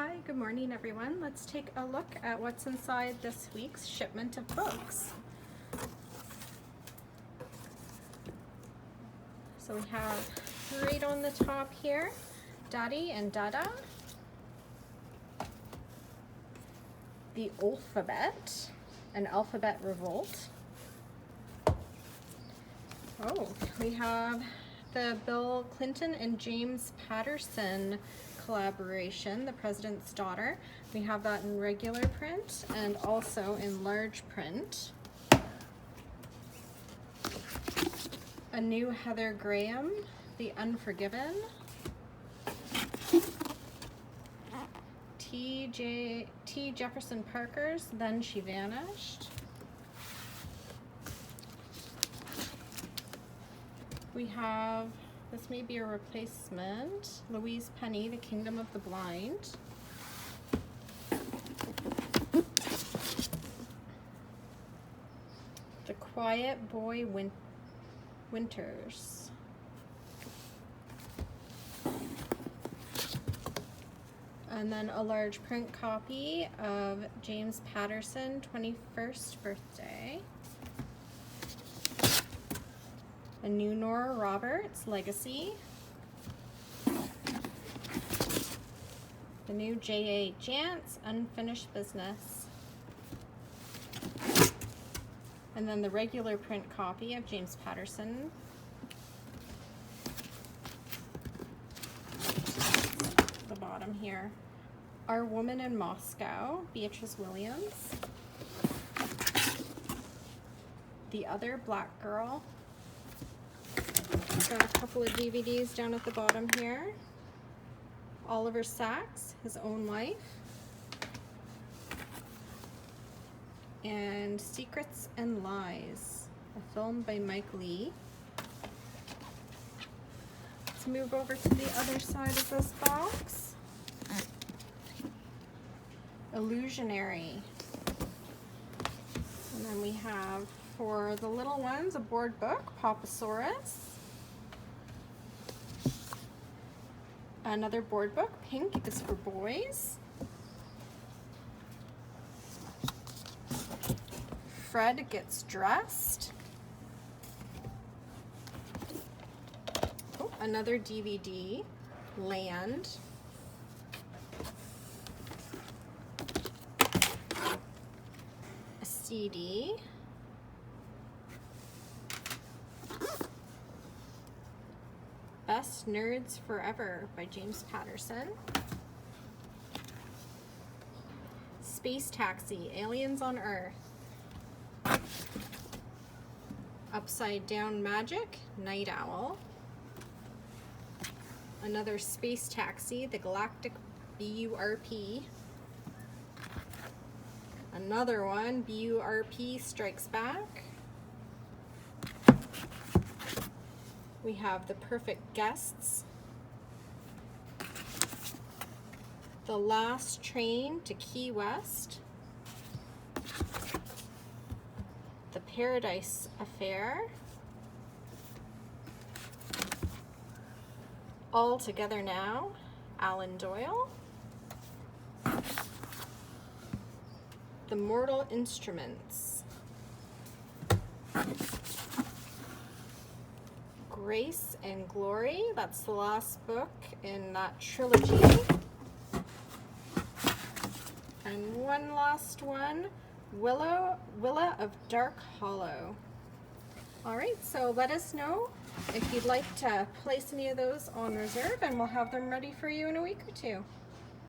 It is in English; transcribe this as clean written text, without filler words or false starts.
Hi, good morning everyone. Let's take a look at what's inside this week's shipment of books. So we have right on the top here, Daddy and Dada, The Alphabet, an Alphabet Revolt. Oh, we have the Bill Clinton and James Patterson collaboration, The President's Daughter. We have that in regular print and also in large print. A new Heather Graham, The Unforgiven. T. Jefferson Parker's Then She Vanished. We have, this may be a replacement, Louise Penny, The Kingdom of the Blind. The Quiet Boy Winters. And then a large print copy of James Patterson, 21st Birthday. A new Nora Roberts, Legacy. The new J.A. Jance, Unfinished Business. And then the regular print copy of James Patterson. The bottom here. Our Woman in Moscow, Beatrice Williams. The Other Black Girl. Got a couple of DVDs down at the bottom here. Oliver Sacks, His Own Life. And Secrets and Lies, a film by Mike Lee. Let's move over to the other side of this box. Illusionary. And then we have, for the little ones, a board book, Papasaurus. Another board book, Pink is for Boys. Fred Gets Dressed. Oh, another DVD, Land. A CD. Best Nerds Forever by James Patterson. Space Taxi, Aliens on Earth. Upside Down Magic, Night Owl. Another Space Taxi, The Galactic BURP. Another one, BURP Strikes Back. We have The Perfect Guests. The Last Train to Key West. The Paradise Affair. All Together Now, Alan Doyle. The Mortal Instruments. Grace and Glory, that's the last book in that trilogy. And one last one, Willa of Dark Hollow. All right, so let us know if you'd like to place any of those on reserve and we'll have them ready for you in a week or two.